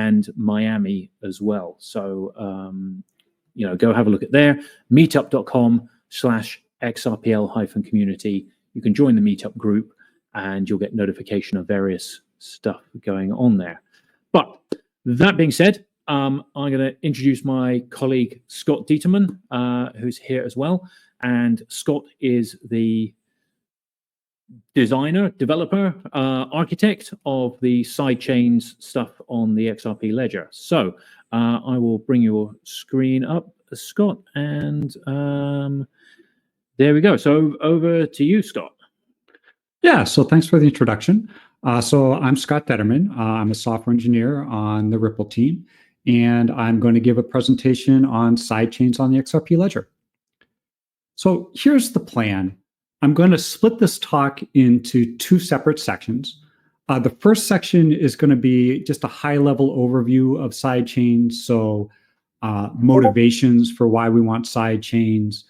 and Miami as well. So, go have a look at there, meetup.com/XRPL-community. You can join the meetup group and you'll get notification of various stuff going on there. But that being said, I'm going to introduce my colleague, Scott Dieterman, who's here as well. And Scott is the designer, developer, architect of the Sidechains stuff on the XRP ledger. So I will bring your screen up, Scott, and there we go. So over to you, Scott. Yeah, so thanks for the introduction. So I'm Scott Detterman. I'm a software engineer on the Reple team, and I'm going to give a presentation on sidechains on the XRP ledger. So here's the plan. I'm going to split this talk into two separate sections. The first section is going to be just a high-level overview of sidechains, so motivations for why we want sidechains,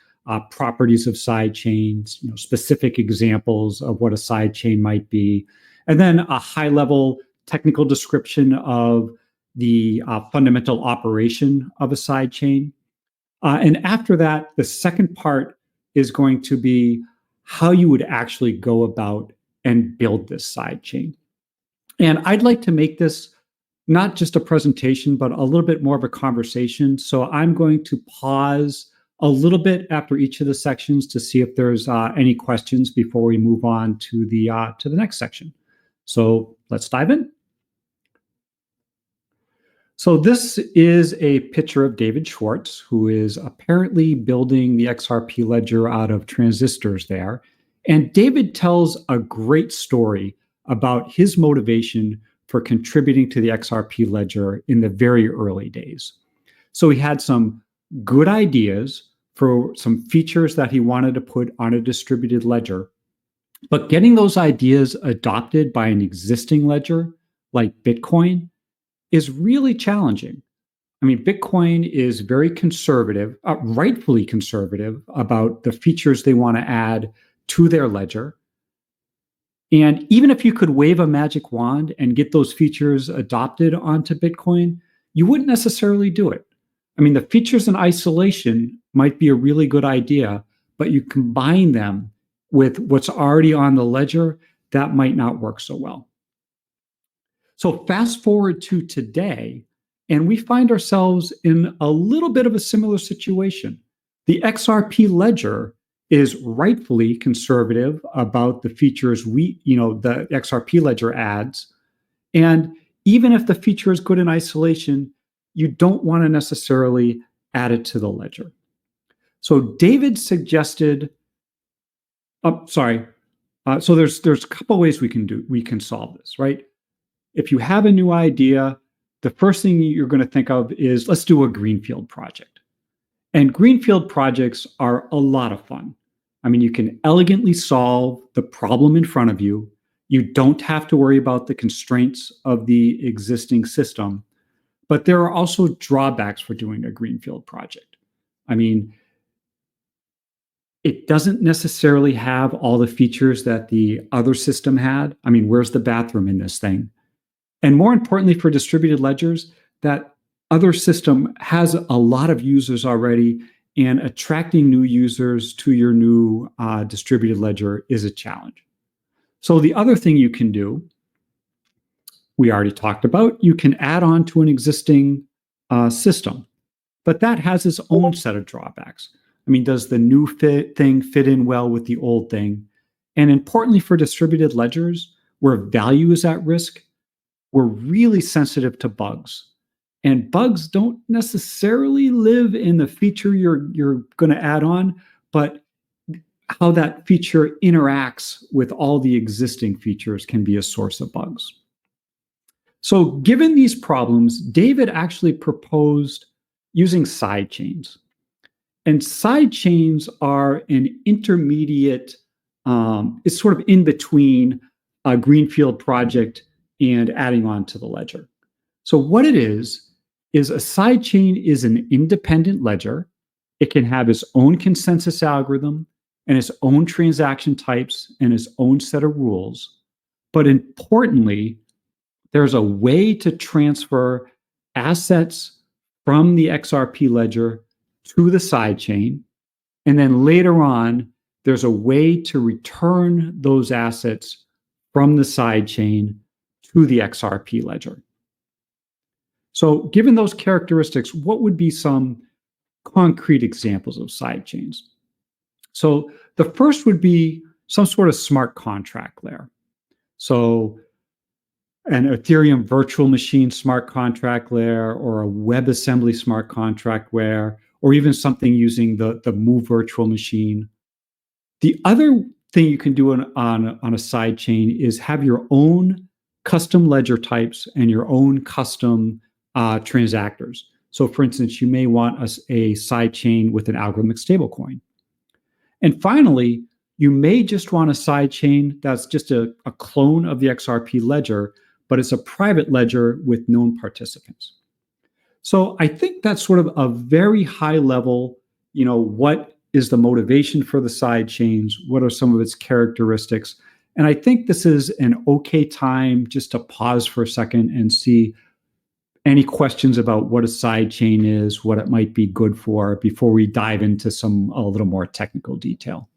properties of sidechains, specific examples of what a sidechain might be, and then a high-level technical description of the fundamental operation of a sidechain. And after that, the second part is going to be how you would actually go about and build this sidechain. And I'd like to make this not just a presentation, but a little bit more of a conversation. So I'm going to pause a little bit after each of the sections to see if there's any questions before we move on to the next section. So let's dive in. So this is a picture of David Schwartz, who is apparently building the XRP ledger out of transistors there. And David tells a great story about his motivation for contributing to the XRP ledger in the very early days. So he had some good ideas for some features that he wanted to put on a distributed ledger, but getting those ideas adopted by an existing ledger like Bitcoin is really challenging. I mean, Bitcoin is very conservative, rightfully conservative about the features they want to add to their ledger. And even if you could wave a magic wand and get those features adopted onto Bitcoin, you wouldn't necessarily do it. I mean, the features in isolation might be a really good idea, but you combine them with what's already on the ledger, that might not work so well. So fast forward to today, and we find ourselves in a little bit of a similar situation. The XRP ledger is rightfully conservative about the features the XRP ledger adds. And even if the feature is good in isolation, you don't want to necessarily add it to the ledger. So David suggested, so there's a couple ways we can solve this, right? If you have a new idea, the first thing you're going to think of is, let's do a greenfield project. And greenfield projects are a lot of fun. I mean, you can elegantly solve the problem in front of you. You don't have to worry about the constraints of the existing system. But there are also drawbacks for doing a greenfield project. I mean, it doesn't necessarily have all the features that the other system had. I mean, where's the bathroom in this thing? And more importantly for distributed ledgers, that other system has a lot of users already, and attracting new users to your new distributed ledger is a challenge. So the other thing you can do, we already talked about, you can add on to an existing system, but that has its own set of drawbacks. I mean, does the new thing fit in well with the old thing? And importantly for distributed ledgers, where value is at risk, we're really sensitive to bugs. And bugs don't necessarily live in the feature you're going to add on, but how that feature interacts with all the existing features can be a source of bugs. So given these problems, David actually proposed using sidechains. And sidechains are an intermediate, it's sort of in between a greenfield project and adding on to the ledger. So what it is a sidechain is an independent ledger. It can have its own consensus algorithm and its own transaction types and its own set of rules. But importantly, there's a way to transfer assets from the XRP ledger to the sidechain. And then later on, there's a way to return those assets from the sidechain to the XRP ledger. So given those characteristics, what would be some concrete examples of sidechains? So the first would be some sort of smart contract layer. So an Ethereum virtual machine smart contract layer, or a WebAssembly smart contract layer, or even something using the Move virtual machine. The other thing you can do on a sidechain is have your own custom ledger types and your own custom transactors. So for instance, you may want a sidechain with an algorithmic stablecoin. And finally, you may just want a sidechain that's just a clone of the XRP ledger, but it's a private ledger with known participants. So I think that's sort of a very high level, what is the motivation for the sidechains? What are some of its characteristics? And I think this is an okay time just to pause for a second and see any questions about what a sidechain is, what it might be good for, before we dive into a little more technical detail.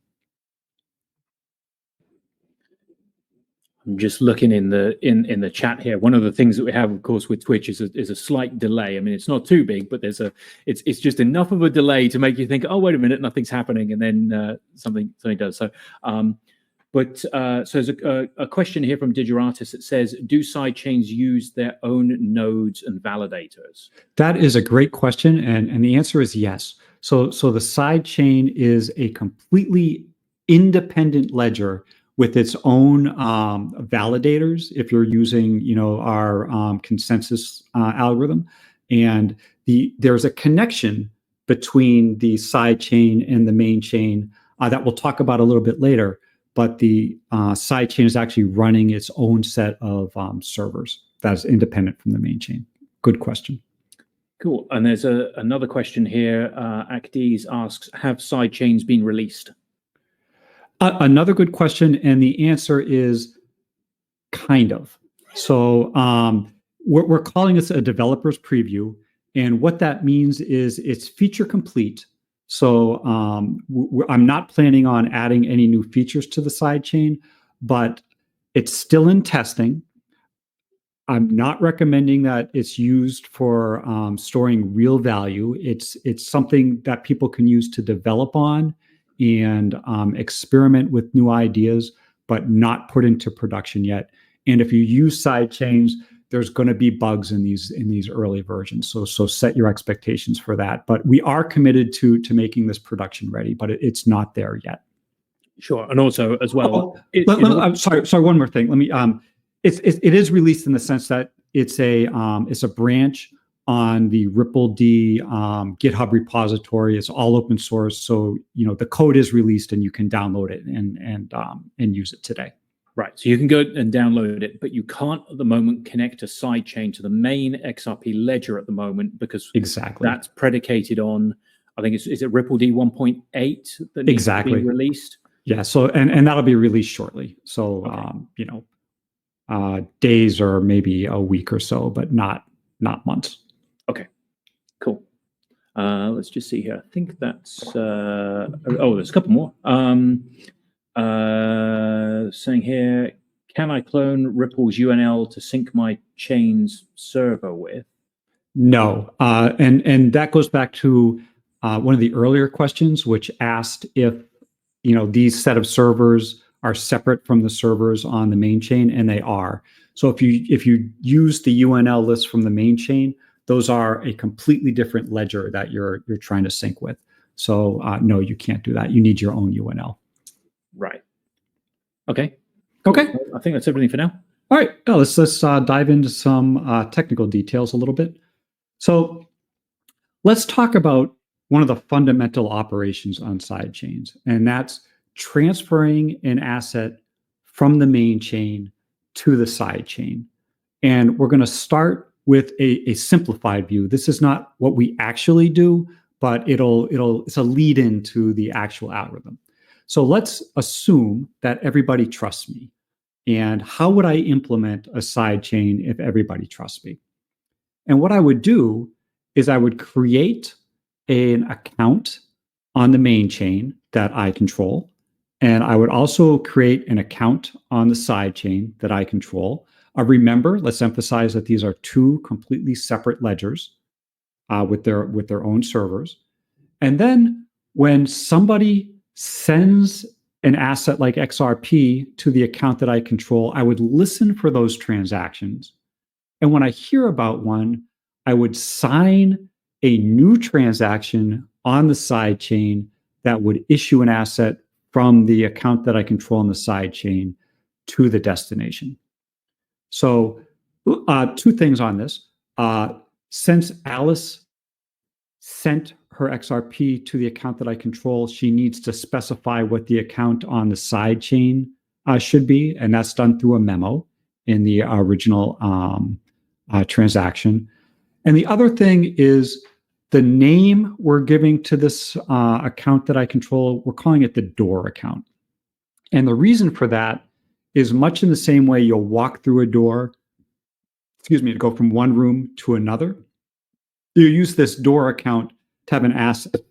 I'm just looking in the chat here. One of the things that we have, of course, with Twitch is a slight delay. I mean, it's not too big, but it's just enough of a delay to make you think, oh, wait a minute, nothing's happening, and then something does. So, so there's a question here from Digeratus that says, do sidechains use their own nodes and validators? That is a great question, and the answer is yes. So the sidechain is a completely independent ledger with its own validators, if you're using, our consensus algorithm. And there's a connection between the sidechain and the main chain that we'll talk about a little bit later. But the sidechain is actually running its own set of servers that's independent from the main chain. Good question. Cool. And there's another question here. Akdiz asks, have sidechains been released? Another good question, and the answer is kind of. So we're calling this a developer's preview, and what that means is it's feature complete. So I'm not planning on adding any new features to the sidechain, but it's still in testing. I'm not recommending that it's used for storing real value. It's something that people can use to develop on and experiment with new ideas, but not put into production yet. And if you use sidechains, there's going to be bugs in these early versions. So set your expectations for that. But we are committed to making this production ready, but it's not there yet. Sure, and also as well. I'm sorry. One more thing. Let me. It is released in the sense that it's a branch on the Reple D GitHub repository. It's all open source, so the code is released and you can download it and use it today. Right, so you can go and download it, but you can't at the moment connect a sidechain to the main XRP ledger at the moment because that's predicated on, I think is it Reple D 1.8 that needs to be released? Yeah. So and that'll be released shortly. So days or maybe a week or so, but not months. Okay, cool. Let's just see here. I think that's there's a couple more. Saying here, can I clone Ripple's UNL to sync my chain's server with? No, and that goes back to one of the earlier questions, which asked if these set of servers are separate from the servers on the main chain, and they are. So if you use the UNL list from the main chain, those are a completely different ledger that you're trying to sync with. So no, you can't do that. You need your own UNL. Right. Okay. Okay. I think that's everything for now. All right. Now let's dive into some technical details a little bit. So let's talk about one of the fundamental operations on sidechains, and that's transferring an asset from the main chain to the sidechain. And we're going to start with a simplified view. This is not what we actually do, but it's a lead into the actual algorithm. So let's assume that everybody trusts me. And how would I implement a sidechain if everybody trusts me? And what I would do is I would create an account on the main chain that I control. And I would also create an account on the side chain that I control. Remember, let's emphasize that these are two completely separate ledgers with their own servers. And then when somebody sends an asset like XRP to the account that I control, I would listen for those transactions. And when I hear about one, I would sign a new transaction on the side chain that would issue an asset from the account that I control on the side chain to the destination. So two things on this. Since Alice sent her XRP to the account that I control, she needs to specify what the account on the side chain should be, and that's done through a memo in the original transaction. And the other thing is the name we're giving to this account that I control, we're calling it the door account. And the reason for that is much in the same way you'll walk through a door, to go from one room to another. You use this door account to have an asset,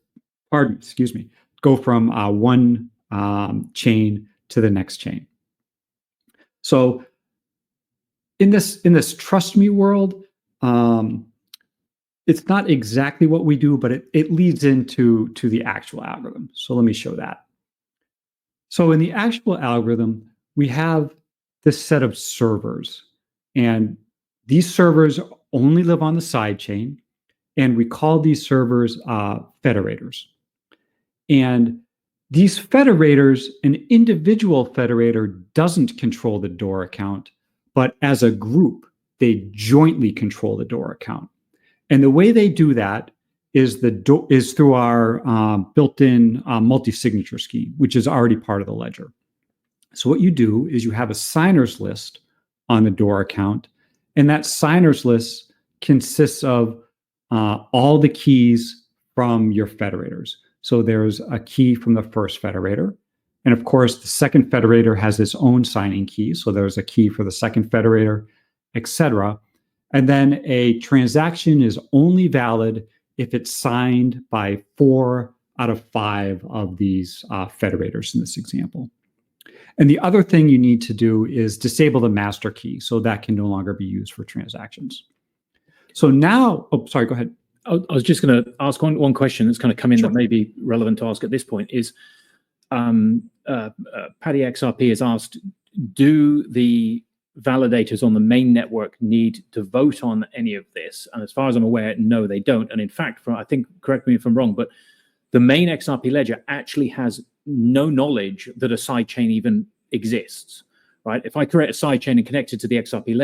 go from one chain to the next chain. So in this trust me world, it's not exactly what we do, but it leads into the actual algorithm. So let me show that. So in the actual algorithm, we have this set of servers, and these servers only live on the side chain, and we call these servers federators. And these federators, an individual federator doesn't control the door account, but as a group, they jointly control the door account. And the way they do that is through our built-in multi-signature scheme, which is already part of the ledger. So what you do is you have a signers list on the door account, and that signers list consists of all the keys from your federators. So there's a key from the first federator. And of course, the second federator has its own signing key. So there's a key for the second federator, etc. And then a transaction is only valid if it's signed by 4 out of 5 of these federators in this example. And the other thing you need to do is disable the master key, so that can no longer be used for transactions. So now, go ahead. I was just going to ask one question that's kind of come in that may be relevant to ask at this point is, Paddy XRP has asked, do the validators on the main network need to vote on any of this? And as far as I'm aware, no, they don't. And in fact, I think, correct me if I'm wrong, but the main XRP ledger actually has no knowledge that a sidechain even exists, right? If I create a sidechain and connect it to the XRP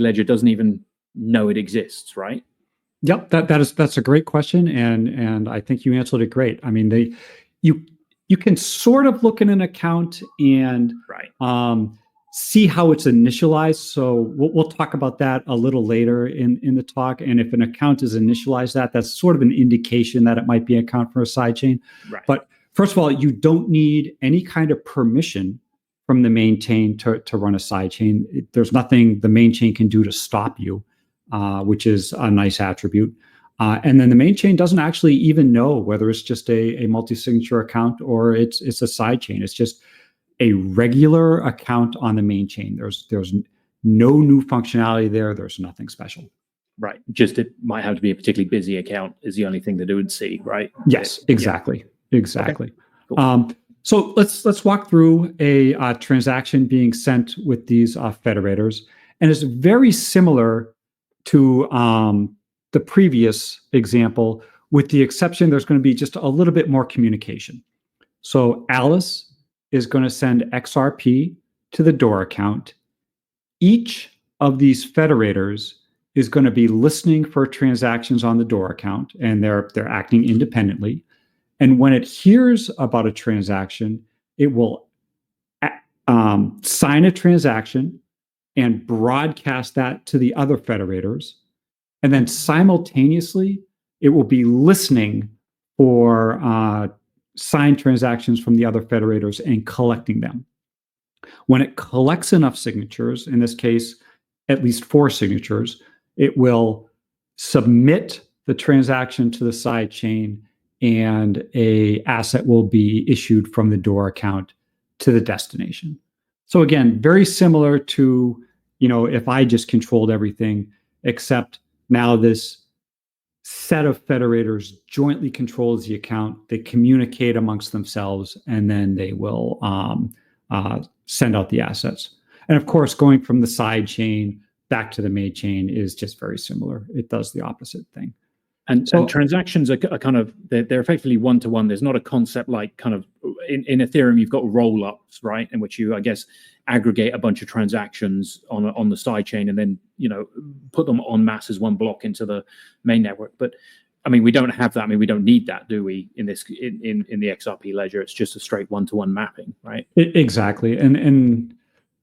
ledger doesn't even know it exists, right? Yep, that's a great question, and I think you answered it great. I mean, you can sort of look at an account and see how it's initialized. So we'll talk about that a little later in the talk. And if an account is initialized, that's sort of an indication that it might be an account for a sidechain. Right. But first of all, you don't need any kind of permission from the main chain to run a sidechain. There's nothing the main chain can do to stop you, which is a nice attribute. And then the main chain doesn't actually even know whether it's just a multi-signature account or it's a sidechain. It's just a regular account on the main chain. There's no new functionality there. There's nothing special. Right. Just it might have to be a particularly busy account is the only thing that it would see, right? Yes, exactly. Yeah. Exactly. Okay. Cool. So let's walk through a transaction being sent with these federators, and it's very similar to the previous example, with the exception there's going to be just a little bit more communication. So Alice is going to send XRP to the door account. Each of these federators is going to be listening for transactions on the door account, and they're acting independently. And when it hears about a transaction, it will sign a transaction and broadcast that to the other federators. And then simultaneously, it will be listening for signed transactions from the other federators and collecting them. When it collects enough signatures, in this case, at least 4 signatures, it will submit the transaction to the sidechain, and a asset will be issued from the door account to the destination. So again, very similar to, if I just controlled everything, except now this set of federators jointly controls the account. They communicate amongst themselves, and then they will send out the assets. And of course, going from the side chain back to the main chain is just very similar. It does the opposite thing. And transactions are kind of, they're effectively one-to-one. There's not a concept like kind of, in Ethereum, you've got roll-ups, right? In which you, I guess, aggregate a bunch of transactions on the side chain and then, put them en masse as one block into the main network. But I mean, we don't have that. I mean, we don't need that, do we, in the XRP ledger? It's just a straight one-to-one mapping, right? Exactly. And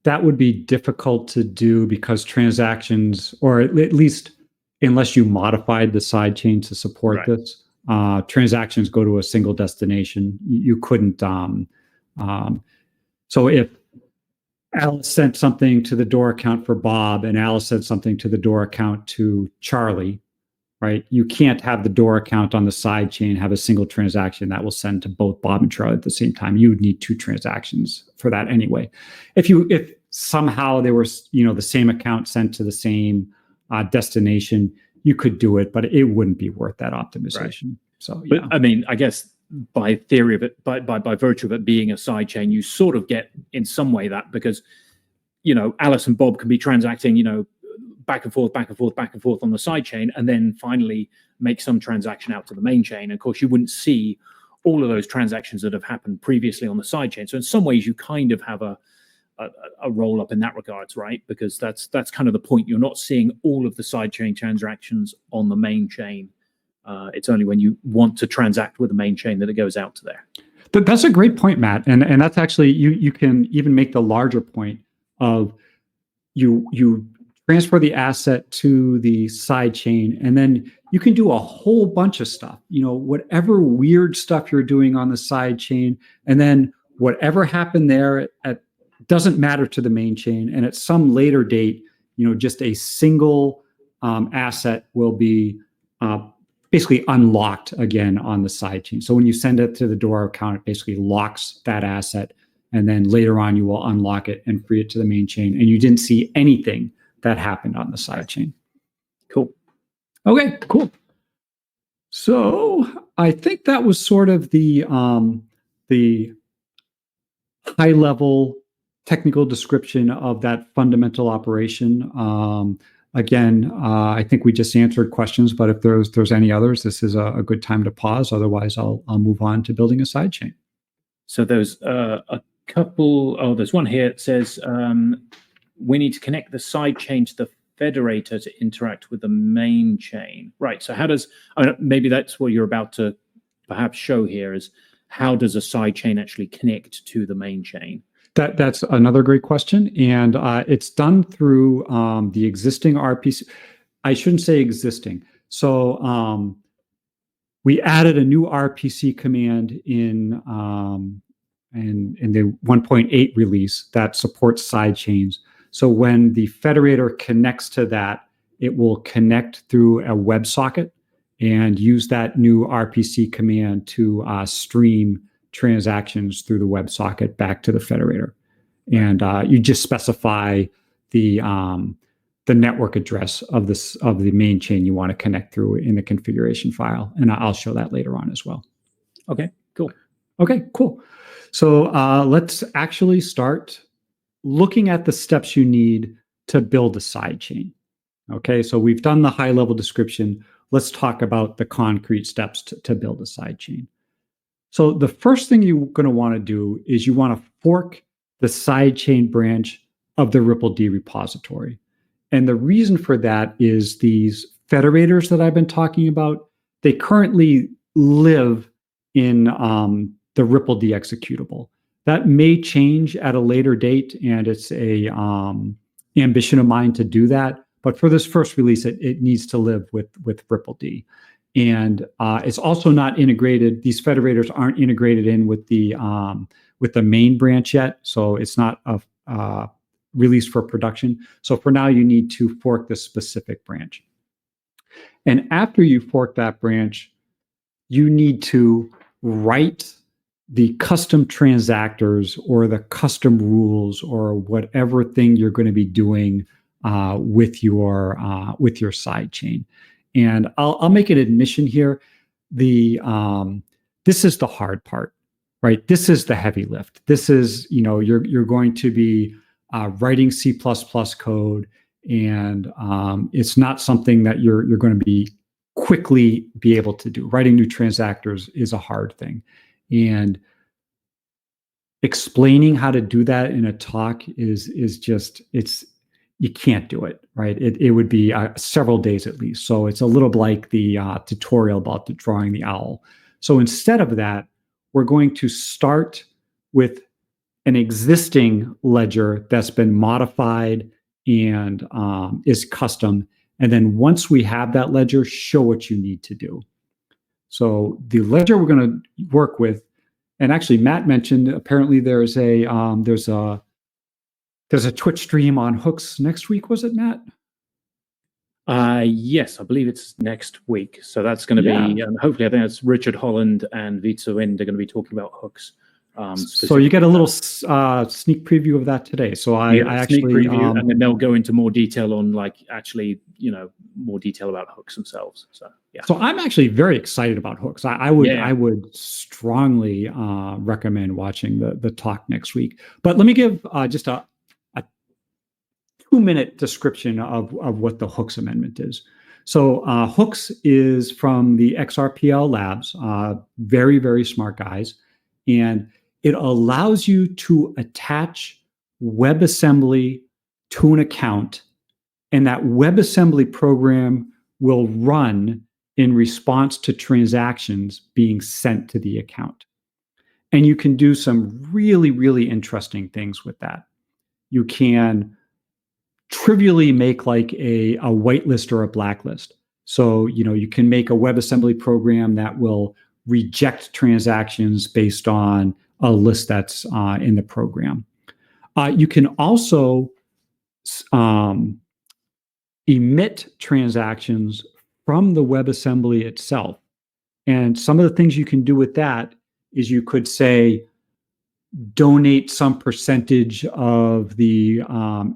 that would be difficult to do because transactions, or at least unless you modified the sidechain to support this, transactions go to a single destination. You couldn't. So if Alice sent something to the door account for Bob, and Alice sent something to the door account to Charlie, right? You can't have the door account on the sidechain have a single transaction that will send to both Bob and Charlie at the same time. You would need two transactions for that anyway. If somehow there was, the same account sent to the same destination, you could do it, but it wouldn't be worth that optimization. Right. So, yeah. But I mean, I guess by theory of it, by virtue of it being a sidechain, you sort of get in some way that, because, Alice and Bob can be transacting, back and forth on the sidechain, and then finally make some transaction out to the main chain. And of course, you wouldn't see all of those transactions that have happened previously on the sidechain. So in some ways, you kind of have a roll up in that regards, right? Because that's kind of the point. You're not seeing all of the sidechain transactions on the main chain. It's only when you want to transact with the main chain that it goes out to there. That's a great point, Matt. And that's actually, you can even make the larger point of you transfer the asset to the side chain, and then you can do a whole bunch of stuff, whatever weird stuff you're doing on the side chain, and then whatever happened there doesn't matter to the main chain. And at some later date, just a single asset will be basically unlocked again on the side chain. So when you send it to the door account, it basically locks that asset. And then later on, you will unlock it and free it to the main chain. And you didn't see anything that happened on the side chain. Cool. Okay, cool. So I think that was sort of the high level technical description of that fundamental operation. Again, I think we just answered questions, but if there's any others, this is a good time to pause. Otherwise, I'll move on to building a sidechain. So there's a couple. Oh, there's one here. It says we need to connect the sidechain to the Federator to interact with the main chain. Right. So how does maybe that's what you're about to perhaps show here is how does a sidechain actually connect to the main chain? That's another great question, and it's done through the existing RPC. I shouldn't say existing. So we added a new RPC command in the 1.8 release that supports sidechains. So when the Federator connects to that, it will connect through a WebSocket and use that new RPC command to stream transactions through the WebSocket back to the Federator. And you just specify the network address of the main chain you want to connect through in the configuration file. And I'll show that later on as well. Okay, cool. Okay, cool. So let's actually start looking at the steps you need to build a sidechain. Okay, so we've done the high level description. Let's talk about the concrete steps to build a sidechain. So the first thing you're going to want to do is you want to fork the sidechain branch of the Ripple-D repository. And the reason for that is these federators that I've been talking about, they currently live in the Ripple-D executable. That may change at a later date, and it's a ambition of mine to do that. But for this first release, it needs to live with Ripple-D. And it's also not integrated. These federators aren't integrated in with the main branch yet, so it's not released for production. So for now, you need to fork this specific branch. And after you fork that branch, you need to write the custom transactors or the custom rules or whatever thing you're going to be doing with your sidechain. And I'll make an admission here. This is the hard part, right? This is the heavy lift. This is, you're going to be writing C++ code, and it's not something that you're going to be quickly be able to do. Writing new transactors is a hard thing. And explaining how to do that in a talk is just, you can't do it, right? It would be several days at least. So it's a little like the tutorial about drawing the owl. So instead of that, we're going to start with an existing ledger that's been modified and is custom. And then once we have that ledger, show what you need to do. So the ledger we're going to work with, and actually Matt mentioned, apparently there's a Twitch stream on Hooks next week. Was it, Matt? Yes, I believe it's next week. So that's going to be, hopefully, I think it's Richard Holland and Vitsa Wind are going to be talking about hooks. So you get a little sneak preview of that today. So I actually preview, and then they'll go into more detail on more detail about hooks themselves. So yeah. So I'm actually very excited about hooks. I would strongly recommend watching the talk next week. But let me give just a 2-minute description of what the hooks amendment is. So hooks is from the XRPL labs, very, very smart guys. And it allows you to attach WebAssembly to an account, and that WebAssembly program will run in response to transactions being sent to the account. And you can do some really, really interesting things with that. You can trivially make like a whitelist or a blacklist. So, you can make a WebAssembly program that will reject transactions based on a list that's in the program. You can also emit transactions from the WebAssembly itself. And some of the things you can do with that is you could say, donate some percentage of the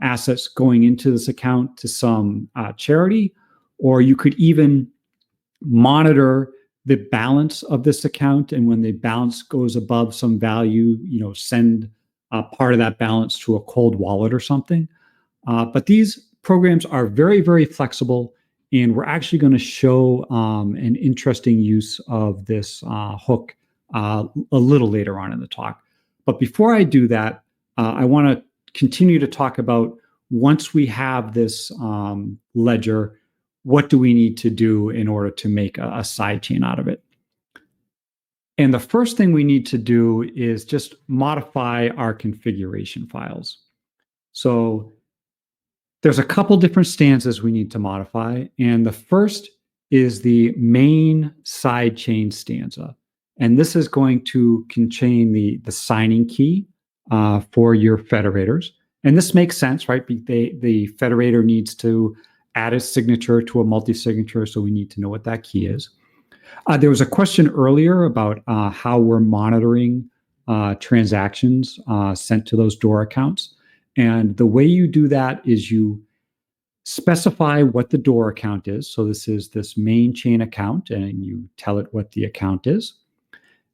assets going into this account to some charity, or you could even monitor the balance of this account, and when the balance goes above some value, send part of that balance to a cold wallet or something. But these programs are very, very flexible, and we're actually going to show an interesting use of this hook a little later on in the talk. But before I do that, I want to continue to talk about, once we have this ledger, what do we need to do in order to make a sidechain out of it? And the first thing we need to do is just modify our configuration files. So there's a couple different stanzas we need to modify. And the first is the main sidechain stanza. And this is going to contain the signing key for your federators. And this makes sense, right? The federator needs to add a signature to a multi-signature, so we need to know what that key is. There was a question earlier about how we're monitoring transactions sent to those door accounts. And the way you do that is you specify what the door account is. So this is this main chain account, and you tell it what the account is.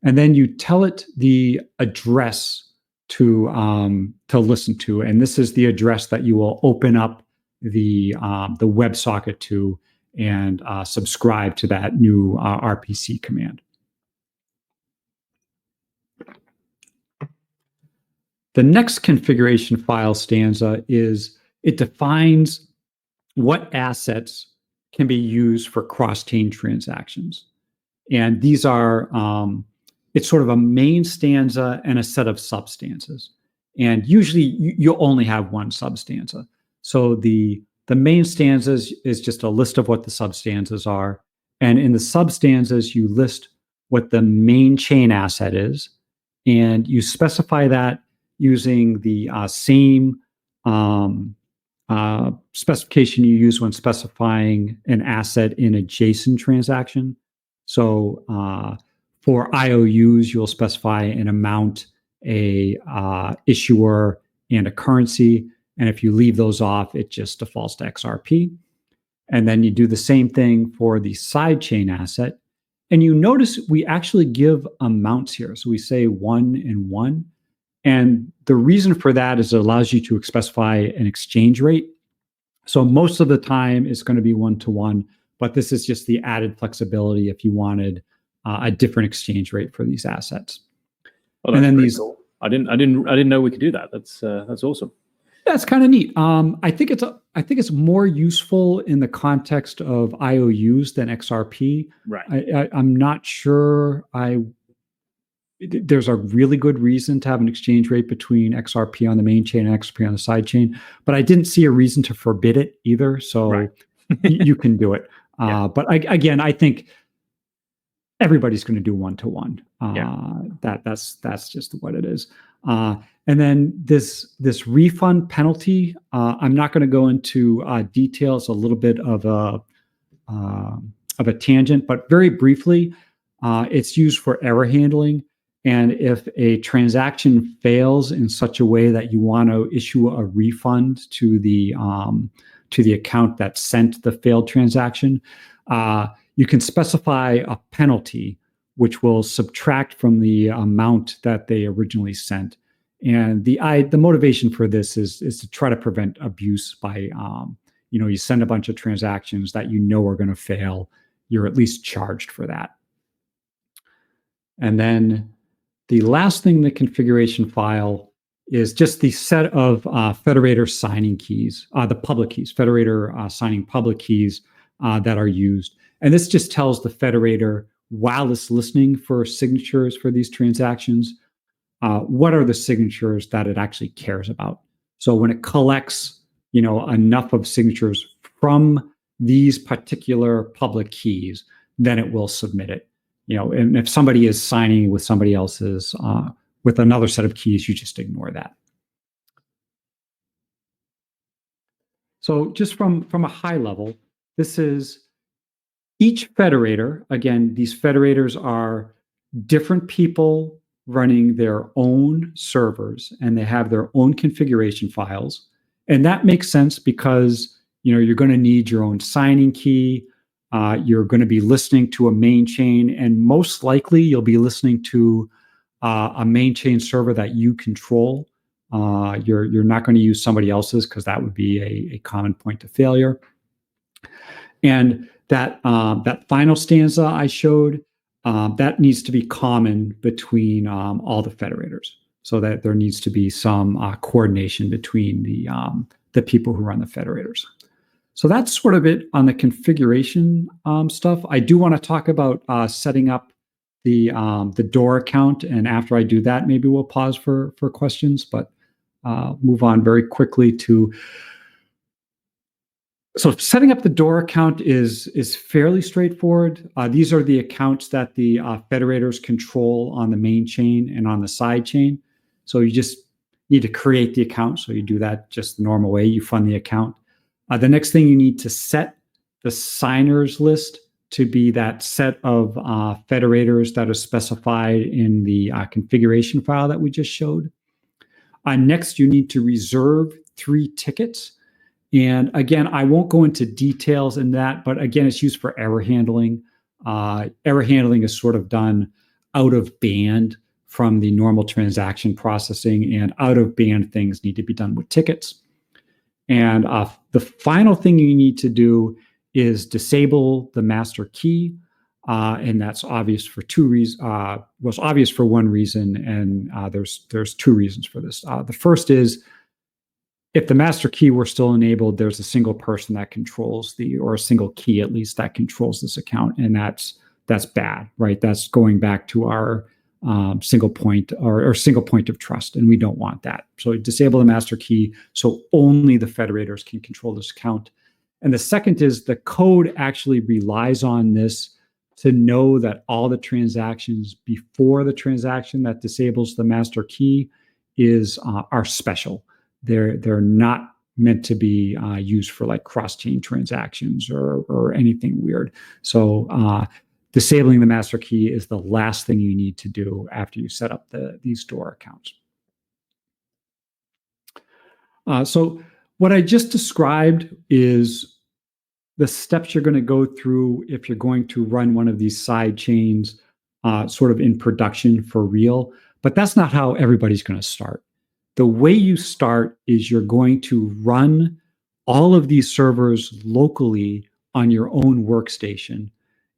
And then you tell it the address to listen to. And this is the address that you will open up the WebSocket to and subscribe to that new RPC command. The next configuration file stanza is, it defines what assets can be used for cross-chain transactions. And these are, it's sort of a main stanza and a set of substanzas. And usually you'll only have one substanza. So the main stanzas is just a list of what the substanzas are. And in the substanzas, you list what the main chain asset is. And you specify that using the same specification you use when specifying an asset in a JSON transaction. So for IOUs, you'll specify an amount, a issuer, and a currency. And if you leave those off, it just defaults to XRP. And then you do the same thing for the sidechain asset. And you notice we actually give amounts here. So we say 1 and 1. And the reason for that is it allows you to specify an exchange rate. So most of the time it's going to be 1-to-1, but this is just the added flexibility if you wanted a different exchange rate for these assets. Well, and then these, cool. I didn't know we could do that. That's awesome. That's kind of neat. I think it's more useful in the context of IOUs than XRP. Right. I'm not sure. There's a really good reason to have an exchange rate between XRP on the main chain and XRP on the side chain, but I didn't see a reason to forbid it either. So right. You can do it. Yeah. But again, I think everybody's going to do 1-to-1. That's just what it is. And then this refund penalty, I'm not going to go into details. A little bit of a tangent, but very briefly, it's used for error handling. And if a transaction fails in such a way that you want to issue a refund to the account that sent the failed transaction, you can specify a penalty which will subtract from the amount that they originally sent. And the motivation for this is to try to prevent abuse by you send a bunch of transactions that are going to fail. You're at least charged for that. And then the last thing in the configuration file is just the set of Federator signing keys, the public keys, Federator signing public keys that are used. And this just tells the Federator, while it's listening for signatures for these transactions, what are the signatures that it actually cares about. So when it collects, enough of signatures from these particular public keys, then it will submit it. And if somebody is signing with somebody else's, with another set of keys, you just ignore that. So just from a high level, this is each federator. Again, these federators are different people running their own servers, and they have their own configuration files. And that makes sense because you're going to need your own signing key. You're going to be listening to a main chain, and most likely you'll be listening to a main chain server that you control. You're not going to use somebody else's because that would be a common point of failure. And that final stanza I showed, that needs to be common between all the federators, so that there needs to be some coordination between the people who run the federators. So that's sort of it on the configuration stuff. I do want to talk about setting up the door account, and after I do that, maybe we'll pause for questions, but move on very quickly to. So setting up the door account is fairly straightforward. These are the accounts that the federators control on the main chain and on the side chain. So you just need to create the account. So you do that just the normal way. You fund the account. The next thing, you need to set the signers list to be that set of federators that are specified in the configuration file that we just showed. Next, you need to reserve 3 tickets. And again, I won't go into details in that, but again, it's used for error handling. Error handling is sort of done out of band from the normal transaction processing, and out of band things need to be done with tickets. And the final thing you need to do is disable the master key. And that's obvious for 2 reasons. Well, it's obvious for one reason, and there's 2 reasons for this. The first is, if the master key were still enabled, there's a single person that controls or a single key at least that controls this account, and that's bad, right? That's going back to our single point or single point of trust, and we don't want that. So disable the master key so only the federators can control this account. And the second is, the code actually relies on this to know that all the transactions before the transaction that disables the master key are special. they're not meant to be used for like cross-chain transactions or anything weird. So disabling the master key is the last thing you need to do after you set up these store accounts. So what I just described is the steps you're going to go through if you're going to run one of these side chains sort of in production for real. But that's not how everybody's going to start. The way you start is you're going to run all of these servers locally on your own workstation.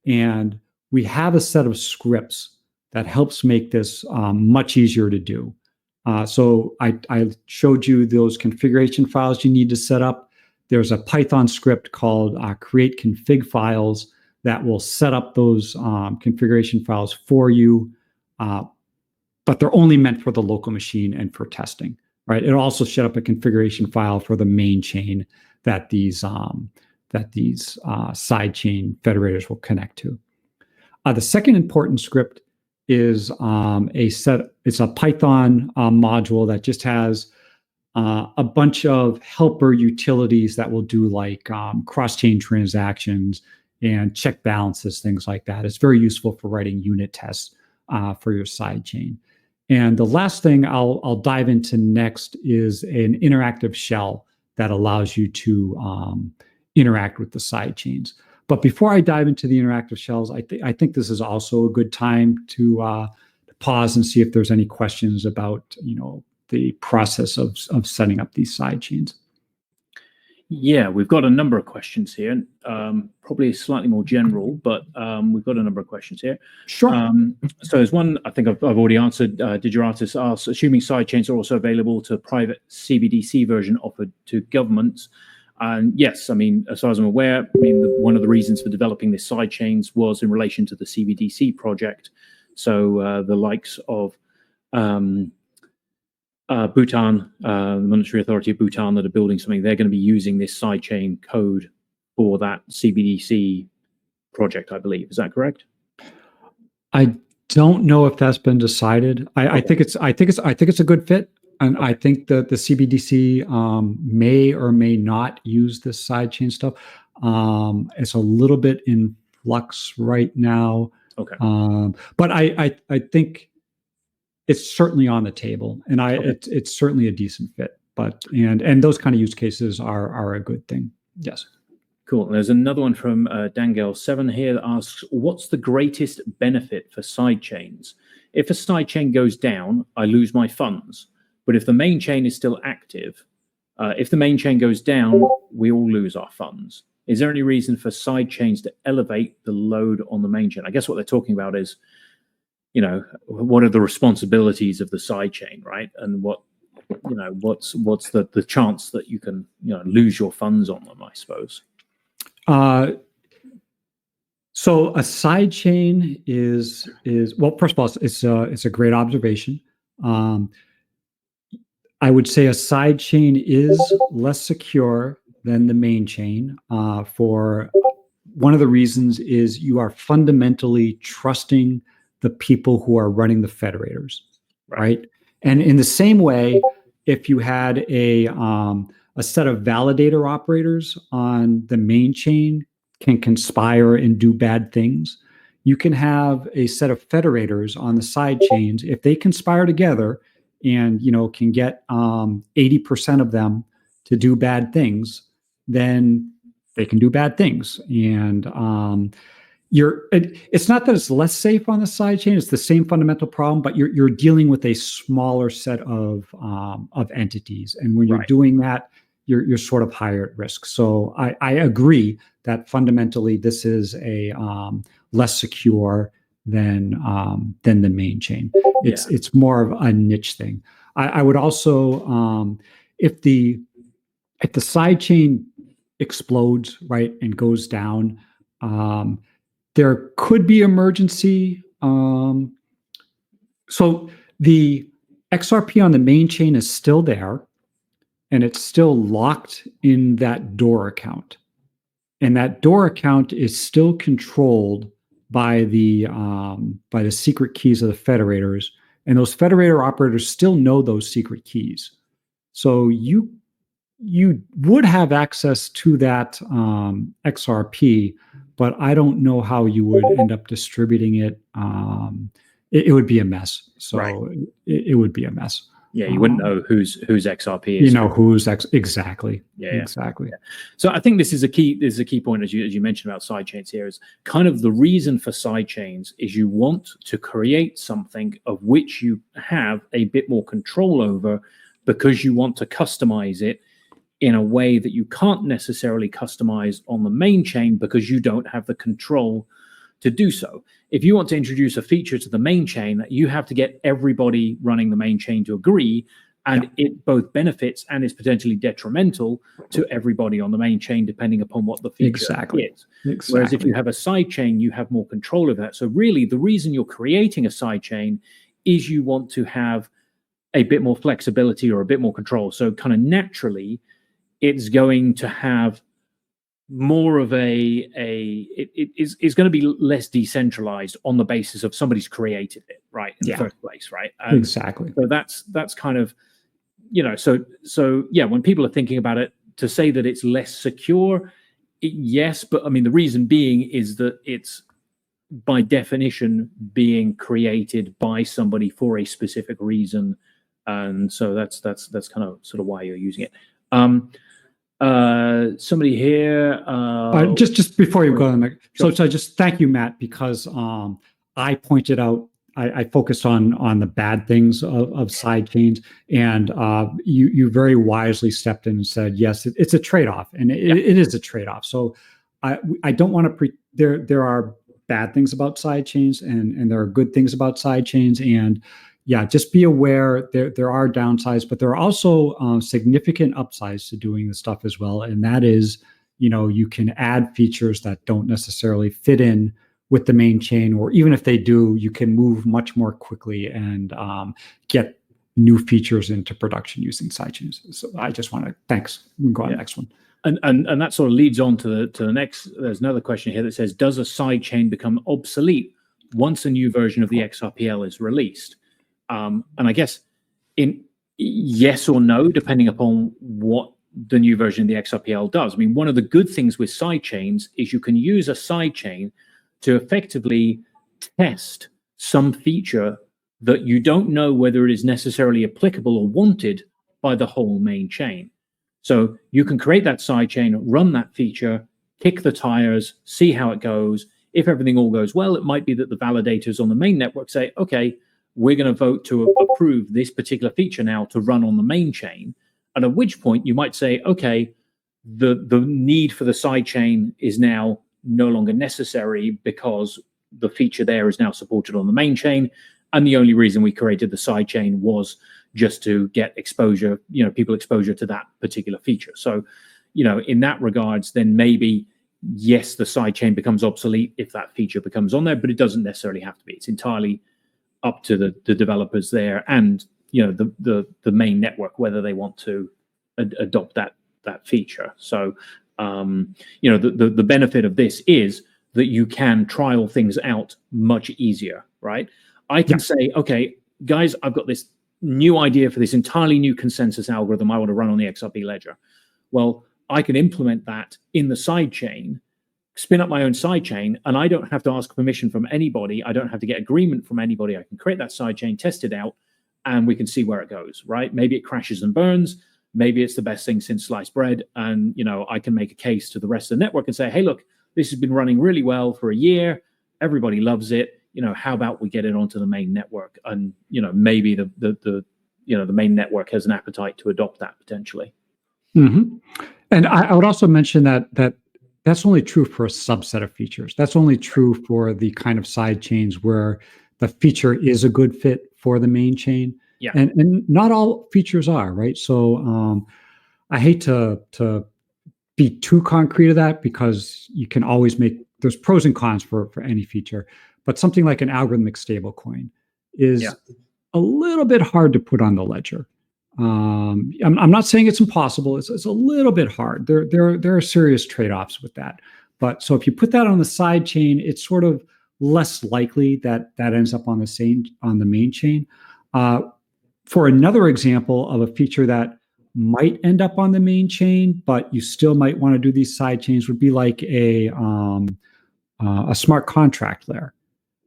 And we have a set of scripts that helps make this much easier to do. So I showed you those configuration files you need to set up. There's a Python script called create config files that will set up those configuration files for you. But they're only meant for the local machine and for testing, right? It'll also set up a configuration file for the main chain that these sidechain federators will connect to. The second important script is it's a Python module that just has a bunch of helper utilities that will do like cross-chain transactions and check balances, things like that. It's very useful for writing unit tests for your sidechain. And the last thing I'll dive into next is an interactive shell that allows you to interact with the sidechains. But before I dive into the interactive shells, I think this is also a good time to pause and see if there's any questions about the process of setting up these sidechains. Yeah, we've got a number of questions here, probably slightly more general, but we've got a number of questions here. Sure. So there's one I think I've already answered. Did your artist ask, assuming sidechains are also available to private CBDC version offered to governments? And yes, I mean, as far as I'm aware, one of the reasons for developing this sidechains was in relation to the CBDC project. So the likes of Bhutan, the Monetary Authority of Bhutan that are building something, they're going to be using this sidechain code for that CBDC project, I believe. Is that correct? I don't know if that's been decided. I think it's a good fit, and I think that the CBDC may or may not use this sidechain stuff. It's a little bit in flux right now. Okay. But I think it's certainly on the table, and it's certainly a decent fit. But and those kind of use cases are a good thing. Yes. Cool. There's another one from Dangel7 here that asks, what's the greatest benefit for sidechains? If a sidechain goes down, I lose my funds. But if the main chain is still active, if the main chain goes down, we all lose our funds. Is there any reason for sidechains to elevate the load on the main chain? I guess what they're talking about is, what are the responsibilities of the sidechain, right? And what's the chance that you can lose your funds on them, I suppose. So a sidechain is well, first of all, it's a great observation. I would say a sidechain is less secure than the main chain. For one of the reasons is you are fundamentally trusting the people who are running the federators, right? And in the same way, if you had a set of validator operators on the main chain can conspire and do bad things, you can have a set of federators on the side chains. If they conspire together and can get 80% of them to do bad things, then they can do bad things. And it's not that it's less safe on the side chain; it's the same fundamental problem, but you're dealing with a smaller set of entities, and when you're doing that, you're sort of higher at risk. So I agree that fundamentally this is a less secure than the main chain. It's more of a niche thing. I would also if the side chain explodes, right, and goes down, there could be emergency. So the XRP on the main chain is still there, and it's still locked in that door account. And that door account is still controlled by the secret keys of the federators. And those federator operators still know those secret keys. So you would have access to that XRP, but I don't know how you would end up distributing it. It would be a mess. So Right. it would be a mess. Yeah, you wouldn't know whose XRP is. You know who's exactly. Yeah, exactly. Yeah. So I think this is a key point, as you mentioned about sidechains here, is kind of the reason for sidechains is you want to create something of which you have a bit more control over, because you want to customize it in a way that you can't necessarily customize on the main chain because you don't have the control to do so. If you want to introduce a feature to the main chain, you have to get everybody running the main chain to agree, and it both benefits and is potentially detrimental to everybody on the main chain, depending upon what the feature is. Whereas if you have a side chain, you have more control over that. So really, the reason you're creating a side chain is you want to have a bit more flexibility or a bit more control. So kind of naturally, it's going to have more of it's going to be less decentralized on the basis of somebody's created it, right, in the first place, right? Exactly. So that's kind of, so yeah, when people are thinking about it, to say that it's less secure, yes, but I mean, the reason being is that it's by definition being created by somebody for a specific reason, and so that's kind of sort of why you're using it. Somebody here. Just before you go on, so just thank you, Matt, because I pointed out, I focused on the bad things of sidechains, and you very wisely stepped in and said, yes, it's a trade-off, and it is a trade-off. So I don't want to there are bad things about sidechains, and there are good things about sidechains, and yeah, just be aware there are downsides, but there are also significant upsides to doing this stuff as well. And that is, you can add features that don't necessarily fit in with the main chain, or even if they do, you can move much more quickly and get new features into production using sidechains. So I just want to thanks. We can go on to the next one. And that sort of leads on to the next. There's another question here that says, does a sidechain become obsolete once a new version of the XRPL is released? And I guess in yes or no, depending upon what the new version of the XRPL does. I mean, one of the good things with sidechains is you can use a sidechain to effectively test some feature that you don't know whether it is necessarily applicable or wanted by the whole main chain. So you can create that sidechain, run that feature, kick the tires, see how it goes. If everything all goes well, it might be that the validators on the main network say, okay, we're going to vote to approve this particular feature now to run on the main chain. And at which point you might say, okay, the need for the sidechain is now no longer necessary because the feature there is now supported on the main chain. And the only reason we created the sidechain was just to get exposure, people exposure to that particular feature. So, in that regards, then maybe, yes, the sidechain becomes obsolete if that feature becomes on there, but it doesn't necessarily have to be. It's entirely up to the developers there and the main network whether they want to adopt that feature. So the benefit of this is that you can trial things out much easier, right? I can say, okay, guys, I've got this new idea for this entirely new consensus algorithm I want to run on the XRP ledger. Well, I can implement that in the sidechain, spin up my own sidechain, and I don't have to ask permission from anybody. I don't have to get agreement from anybody. I can create that sidechain, test it out, and we can see where it goes, right? Maybe it crashes and burns. Maybe it's the best thing since sliced bread. And, I can make a case to the rest of the network and say, hey, look, this has been running really well for a year. Everybody loves it. How about we get it onto the main network? And, maybe the main network has an appetite to adopt that potentially. Mm-hmm. And I would also mention that's only true for a subset of features. That's only true for the kind of side chains where the feature is a good fit for the main chain. Yeah. And not all features are, right? So I hate to be too concrete of that because you can always there's pros and cons for any feature. But something like an algorithmic stablecoin is a little bit hard to put on the ledger. I'm not saying it's impossible. It's a little bit hard. There are serious trade-offs with that. But so if you put that on the side chain, it's sort of less likely that ends up on the main chain. For another example of a feature that might end up on the main chain, but you still might want to do these side chains would be like a smart contract layer.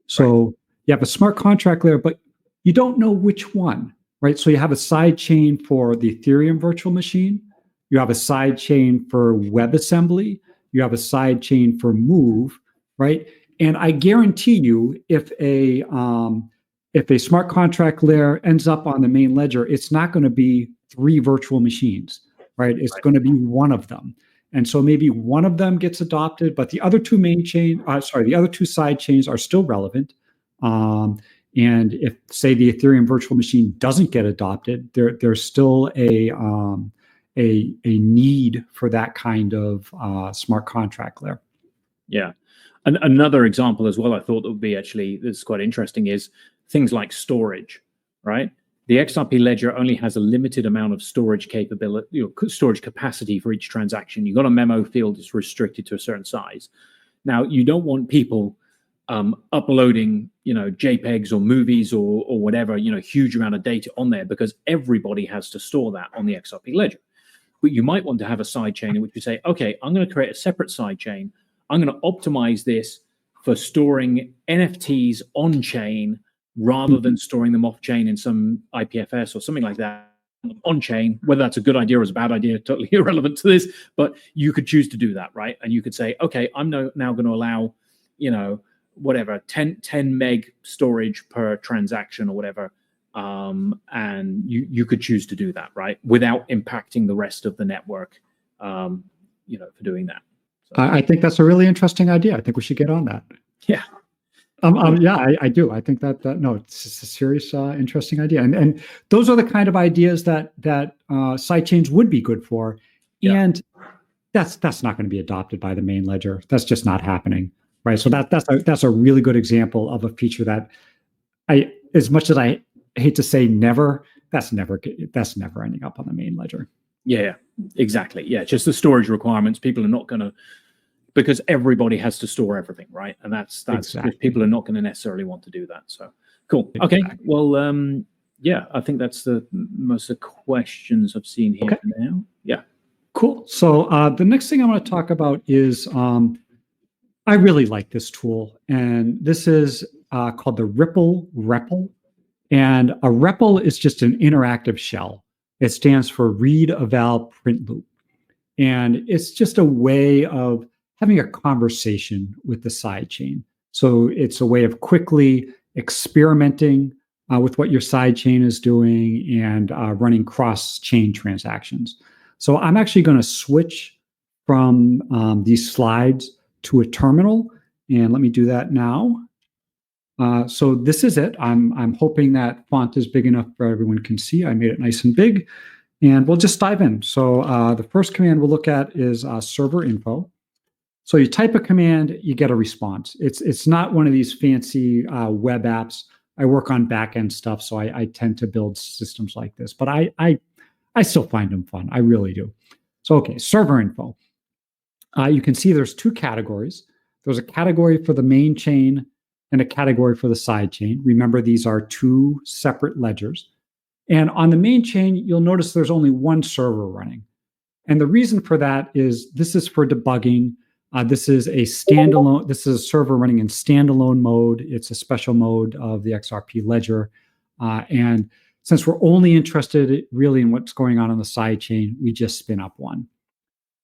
So you have a smart contract layer, but you don't know which one, right? So you have a side chain for the Ethereum virtual machine. You have a side chain for WebAssembly. You have a side chain for Move, right? And I guarantee you, if a smart contract layer ends up on the main ledger, it's not going to be 3 virtual machines, right? It's going to be one of them. And so maybe one of them gets adopted, but the other two the other two side chains are still relevant. And if, say, the Ethereum virtual machine doesn't get adopted, there's still a need for that kind of smart contract layer. Yeah. And another example as well, I thought that would be actually, this is quite interesting, is things like storage, right? The XRP ledger only has a limited amount of storage capability, storage capacity for each transaction. You've got a memo field that's restricted to a certain size. Now, you don't want people uploading, JPEGs or movies or whatever, huge amount of data on there, because everybody has to store that on the XRP ledger. But you might want to have a side chain in which you say, okay, I'm going to create a separate side chain. I'm going to optimize this for storing NFTs on chain rather than storing them off chain in some IPFS or something like that on chain. Whether that's a good idea or is a bad idea, totally irrelevant to this, but you could choose to do that, right? And you could say, okay, I'm now going to allow, whatever, 10 meg storage per transaction or whatever. And you could choose to do that, right? Without impacting the rest of the network, for doing that. So, I think that's a really interesting idea. I think we should get on that. Yeah. I do. I think that no, it's a serious, interesting idea. And those are the kind of ideas that sidechains would be good for. Yeah. And that's not going to be adopted by the main ledger. That's just not happening, right? So that's a really good example of a feature that as much as I hate to say never, that's never ending up on the main ledger. Yeah, exactly. Yeah, just the storage requirements. People are not going to, because everybody has to store everything, right? And that's exactly. People are not going to necessarily want to do that. So cool. Okay. Exactly. Well, yeah, I think that's most of the questions I've seen here for now. Yeah. Cool. So the next thing I want to talk about is I really like this tool, and this is called the Reple. And a Reple is just an interactive shell. It stands for read, eval, print loop. And it's just a way of having a conversation with the sidechain. So it's a way of quickly experimenting with what your sidechain is doing and running cross-chain transactions. So I'm actually going to switch from these slides to a terminal. And let me do that now. So this is it. I'm hoping that font is big enough for everyone can see. I made it nice and big, and we'll just dive in. So the first command we'll look at is server info. So you type a command, you get a response. It's not one of these fancy web apps. I work on back-end stuff, so I tend to build systems like this, but I still find them fun. I really do. So okay, server info. You can see there's 2 categories. There's a category for the main chain and a category for the side chain. Remember, these are 2 separate ledgers. And on the main chain, you'll notice there's only 1 server running. And the reason for that is this is for debugging. This is a server running in standalone mode. It's a special mode of the XRP ledger. And since we're only interested really in what's going on the side chain, we just spin up 1.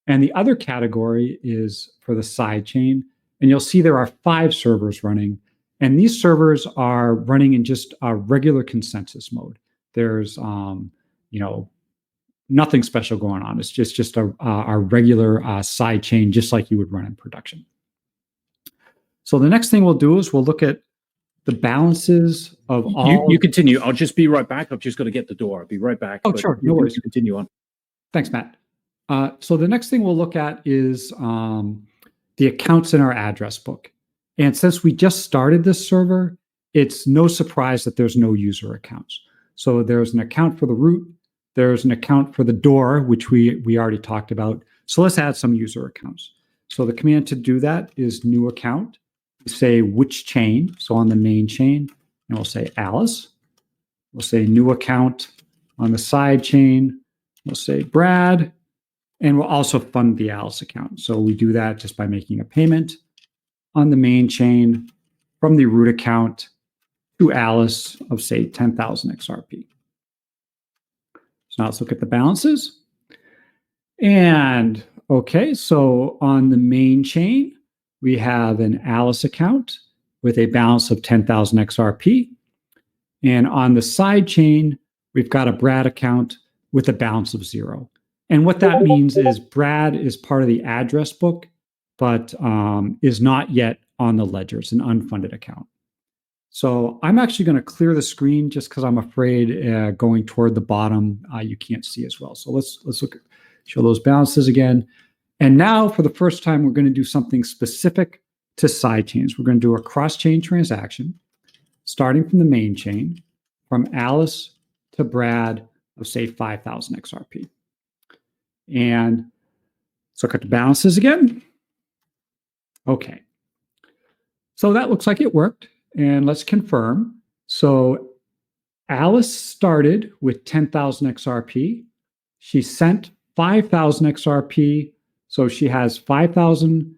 And the other category is for the side chain. And you'll see there are 5 servers running. And these servers are running in just a regular consensus mode. There's, nothing special going on. It's just a regular side chain, just like you would run in production. So the next thing we'll do is we'll look at the balances of all. You continue. I'll just be right back. I've just got to get the door. I'll be right back. Oh, sure. No worries. Continue on. Thanks, Matt. So the next thing we'll look at is the accounts in our address book. And since we just started this server, it's no surprise that there's no user accounts. So there's an account for the root. There's an account for the door, which we already talked about. So let's add some user accounts. So the command to do that is new account. We say which chain, so on the main chain, and we'll say Alice. We'll say new account on the side chain. We'll say Brad, and we'll also fund the Alice account. So we do that just by making a payment on the main chain from the root account to Alice of, say, 10,000 XRP. So now let's look at the balances. And okay, so on the main chain, we have an Alice account with a balance of 10,000 XRP. And on the side chain, we've got a Brad account with a balance of 0. And what that means is Brad is part of the address book, but is not yet on the ledger. It's an unfunded account. So I'm actually going to clear the screen just because I'm afraid going toward the bottom, you can't see as well. So let's look, show those balances again. And now for the first time, we're going to do something specific to sidechains. We're going to do a cross-chain transaction starting from the main chain from Alice to Brad of, say, 5,000 XRP. And let's look at the balances again. Okay. So that looks like it worked. And let's confirm. So Alice started with 10,000 XRP. She sent 5,000 XRP. So she has 5,000.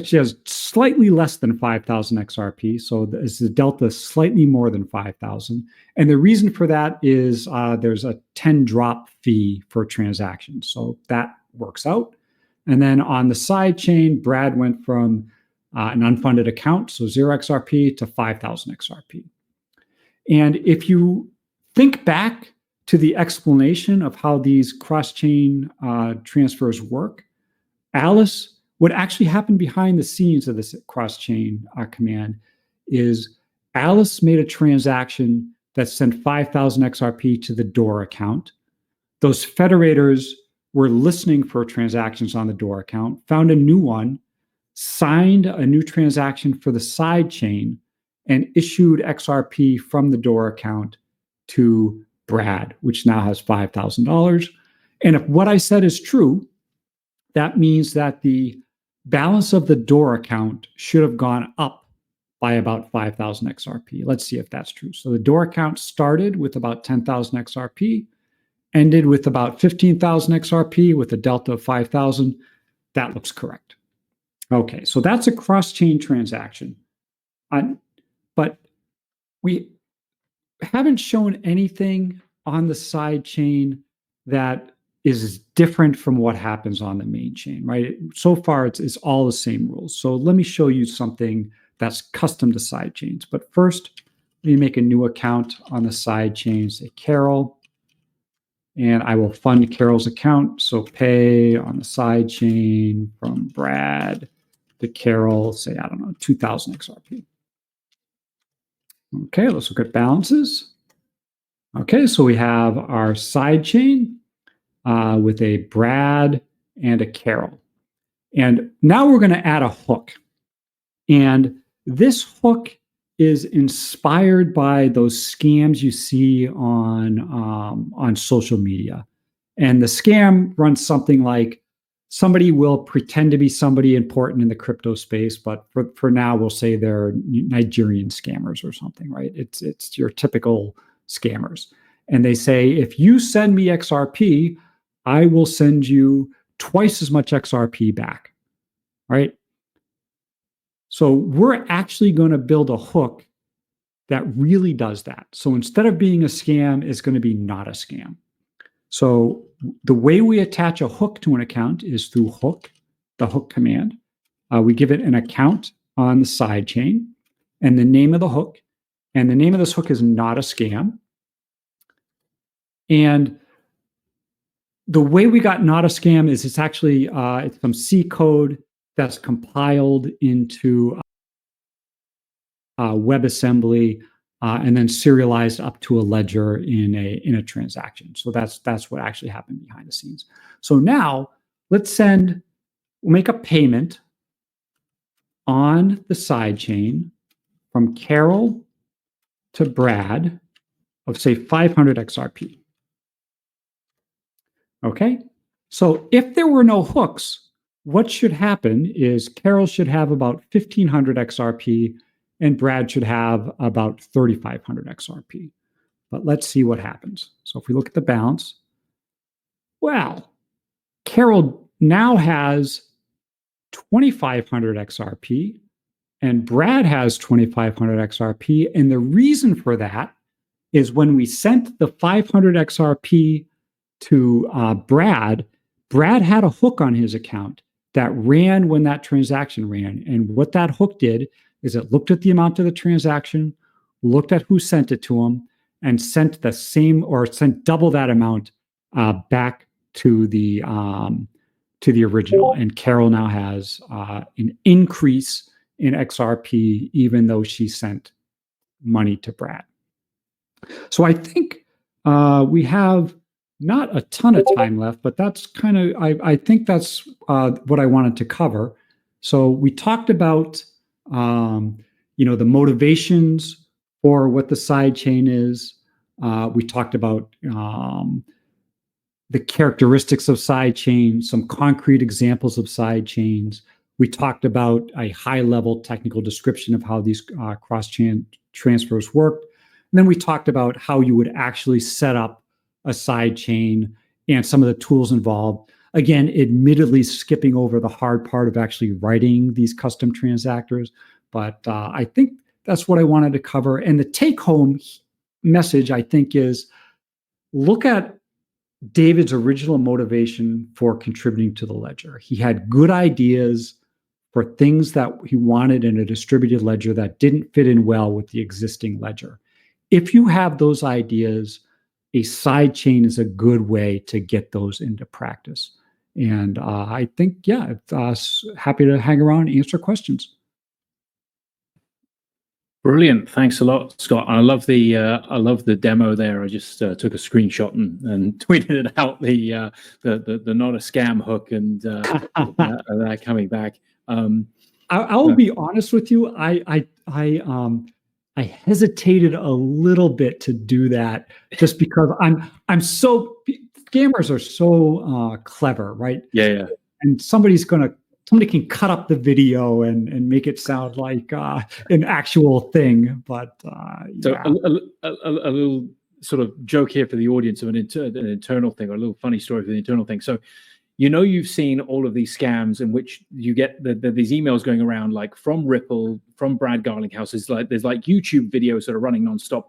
She has slightly less than 5,000 XRP. So the delta is slightly more than 5,000. And the reason for that is there's a 10 drop fee for transactions. So that works out. And then on the side chain, Brad went from an unfunded account, so 0 XRP to 5,000 XRP. And if you think back to the explanation of how these cross-chain transfers work, Alice, what actually happened behind the scenes of this cross-chain command is Alice made a transaction that sent 5,000 XRP to the Door account. Those federators were listening for transactions on the Door account, found a new one, signed a new transaction for the side chain, and issued XRP from the Door account to Brad, which now has $5,000. And if what I said is true, that means that the balance of the Door account should have gone up by about 5,000 XRP. Let's see if that's true. So the Door account started with about 10,000 XRP, ended with about 15,000 XRP with a delta of 5,000. That looks correct. Okay, so that's a cross-chain transaction. But we haven't shown anything on the side chain that is different from what happens on the main chain, right? So far, it's all the same rules. So let me show you something that's custom to side chains. But first, let me make a new account on the side chain, say Carol, and I will fund Carol's account. So pay on the side chain from Brad to Carol, say, I don't know, 2,000 XRP. Okay, let's look at balances. Okay, so we have our side chain with a Brad and a Carol. And now we're going to add a hook. And this hook is inspired by those scams you see on social media. And the scam runs something like, somebody will pretend to be somebody important in the crypto space, but for now, we'll say they're Nigerian scammers or something, right? It's your typical scammers. And they say, if you send me XRP, I will send you twice as much XRP back, right? So we're actually going to build a hook that really does that. So instead of being a scam, it's going to be not a scam. So the way we attach a hook to an account is through hook, the hook command. We give it an account on the side chain and the name of the hook. And the name of this hook is not a scam. And the way we got not a scam is it's actually it's some C code that's compiled into WebAssembly and then serialized up to a ledger in a transaction. So that's what actually happened behind the scenes. So now let's we'll make a payment on the side chain from Carol to Brad of, say, 500 XRP. Okay, so if there were no hooks, what should happen is Carol should have about 1,500 XRP and Brad should have about 3,500 XRP. But let's see what happens. So if we look at the balance, Well, Carol now has 2,500 XRP and Brad has 2,500 XRP. And the reason for that is when we sent the 500 XRP to Brad, Brad had a hook on his account that ran when that transaction ran. And what that hook did is it looked at the amount of the transaction, looked at who sent it to him, and sent the same or sent double that amount back to the original. And Carol now has an increase in XRP, even though she sent money to Brad. So I think we have not a ton of time left, but that's kind of, I think that's what I wanted to cover. So we talked about, the motivations for what the sidechain is. We talked about the characteristics of sidechains, some concrete examples of sidechains. We talked about a high-level technical description of how these cross-chain transfers work. And then we talked about how you would actually set up a sidechain and some of the tools involved. Again, admittedly skipping over the hard part of actually writing these custom transactors. But I think that's what I wanted to cover. And the take-home message, I think, is look at David's original motivation for contributing to the ledger. He had good ideas for things that he wanted in a distributed ledger that didn't fit in well with the existing ledger. If you have those ideas, a sidechain is a good way to get those into practice. And I think, happy to hang around and answer questions. Brilliant. Thanks a lot, Scott. I love the demo there. I just took a screenshot and tweeted it out, the not a scam hook and that coming back. I'll be honest with you. I hesitated a little bit to do that just because I'm so, scammers are so clever, right? Yeah. And somebody can cut up the video and make it sound like an actual thing. But so a little sort of joke here for the audience of an internal thing, or a little funny story for the internal thing. So, you've seen all of these scams in which you get these emails going around, like from Ripple, from Brad Garlinghouse. There's like YouTube videos that are running nonstop.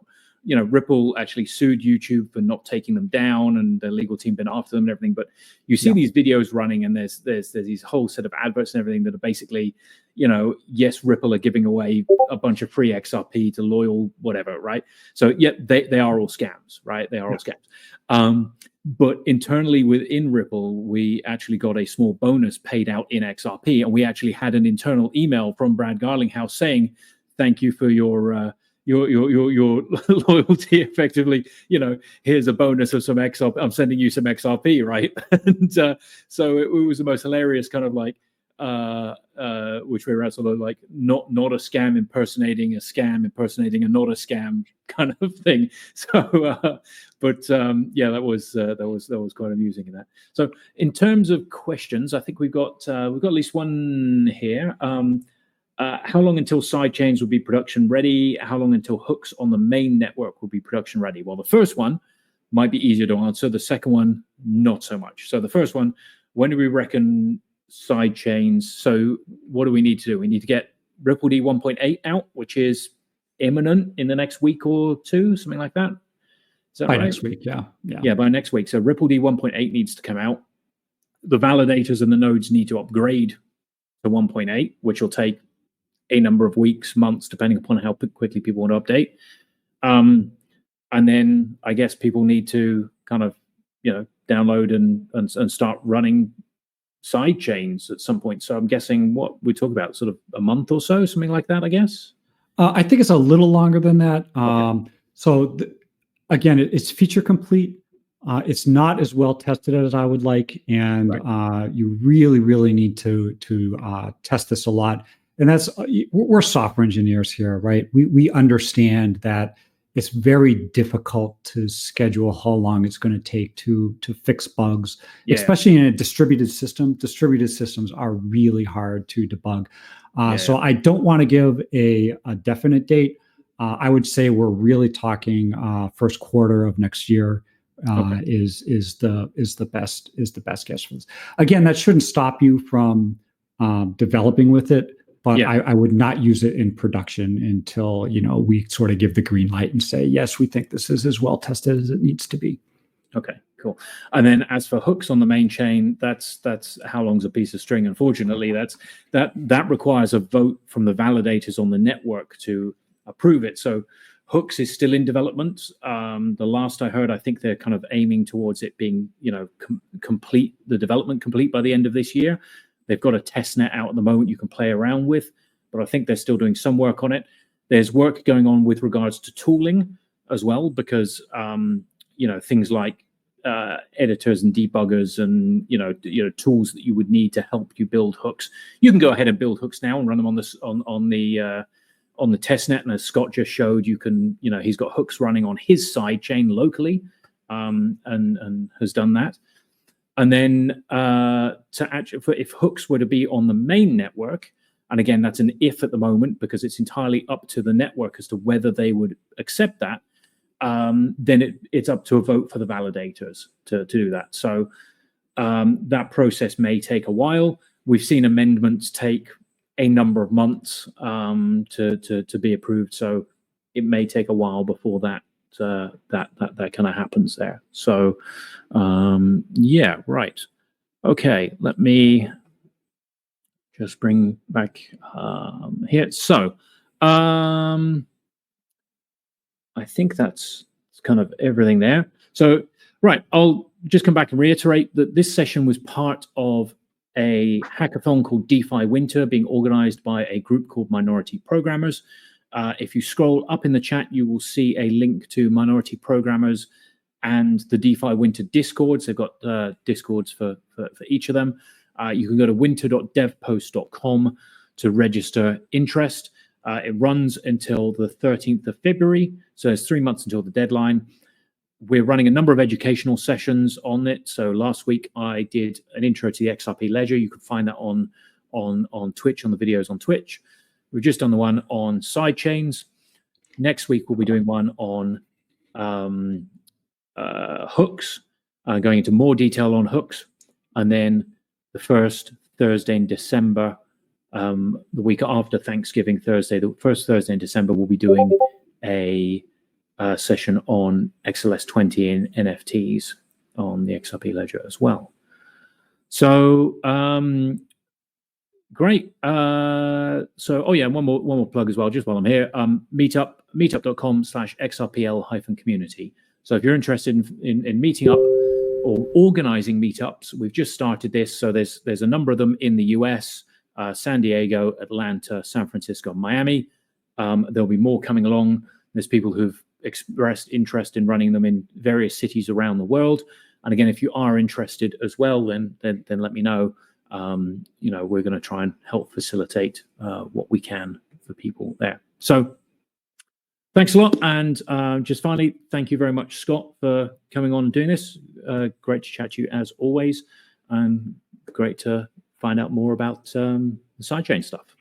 Ripple actually sued YouTube for not taking them down, and the legal team been after them and everything. But you see these videos running, and there's these whole set of adverts and everything that are basically, yes, Ripple are giving away a bunch of free XRP to loyal whatever, right? So they are all scams, right? They are all scams. But internally within Ripple, we actually got a small bonus paid out in XRP, and we actually had an internal email from Brad Garlinghouse saying, "Thank you for your loyalty. Effectively, here's a bonus of some XRP. I'm sending you some XRP, right?" And so it was the most hilarious kind of like which way around, sort of like not a scam impersonating a scam impersonating a not a scam kind of thing. So that was quite amusing in that. So in terms of questions, I think we've got at least one here. How long until sidechains will be production ready? How long until hooks on the main network will be production ready? Well, the first one might be easier to answer. The second one, not so much. So the first one, when do we reckon sidechains? So what do we need to do? We need to get Ripple D 1.8 out, which is imminent in the next week or two, something like that. Is that by right? next week, yeah. Yeah, by next week. So Ripple D 1.8 needs to come out. The validators and the nodes need to upgrade to 1.8, which will take a number of weeks, months, depending upon how quickly people want to update. And then I guess people need to kind of, download and start running sidechains at some point. So I'm guessing what we talk about, sort of a month or so, something like that, I guess. I think it's a little longer than that. Okay. So again, it's feature complete. It's not as well tested as I would like, and you really, really need to test this a lot. And we're software engineers here, right? We understand that it's very difficult to schedule how long it's going to take to fix bugs, especially in a distributed system. Distributed systems are really hard to debug. So I don't want to give a definite date. I would say we're really talking first quarter of next year is the best guess for this. Again, that shouldn't stop you from developing with it, but I would not use it in production until we sort of give the green light and say, yes, we think this is as well tested as it needs to be. Okay, cool. And then as for hooks on the main chain, that's how long's a piece of string. Unfortunately, that requires a vote from the validators on the network to approve it. So hooks is still in development. The last I heard, I think they're kind of aiming towards it being, complete by the end of this year. They've got a test net out at the moment you can play around with, but I think they're still doing some work on it. There's work going on with regards to tooling as well, because things like editors and debuggers and tools that you would need to help you build hooks. You can go ahead and build hooks now and run them on the test net. And as Scott just showed, you can he's got hooks running on his sidechain locally, and has done that. And then if hooks were to be on the main network, and again that's an if at the moment because it's entirely up to the network as to whether they would accept that. Then it's up to a vote for the validators to do that. So that process may take a while. We've seen amendments take a number of months to be approved, so it may take a while before that kind of happens there. So yeah, right. Okay, let me just bring back here. So I think that's kind of everything there. So, right, I'll just come back and reiterate that this session was part of a hackathon called DeFi Winter being organized by a group called MinorityProgrammers. If you scroll up in the chat, you will see a link to MinorityProgrammers and the DeFi Winter Discords. They've got Discords for each of them. You can go to winter.devpost.com to register interest. It runs until the 13th of February, so it's 3 months until the deadline. We're running a number of educational sessions on it. So last week I did an intro to the XRP ledger. You can find that on Twitch, on the videos on Twitch. We've just done the one on sidechains. Next week we'll be doing one on hooks, going into more detail on hooks. And then the first Thursday in December, the week after Thanksgiving Thursday, the first Thursday in December, we'll be doing a session on XLS20 and NFTs on the XRP ledger as well. So great. So one more plug as well, just while I'm here. meetup.com/XRPL-community. So if you're interested in meeting up or organizing meetups, we've just started this. So there's a number of them in the US. San Diego, Atlanta, San Francisco, Miami. There'll be more coming along. There's people who've expressed interest in running them in various cities around the world. And again, if you are interested as well, then let me know. We're going to try and help facilitate what we can for people there. So thanks a lot. And just finally, thank you very much, Scott, for coming on and doing this. Great to chat to you as always. And great to find out more about the sidechain stuff.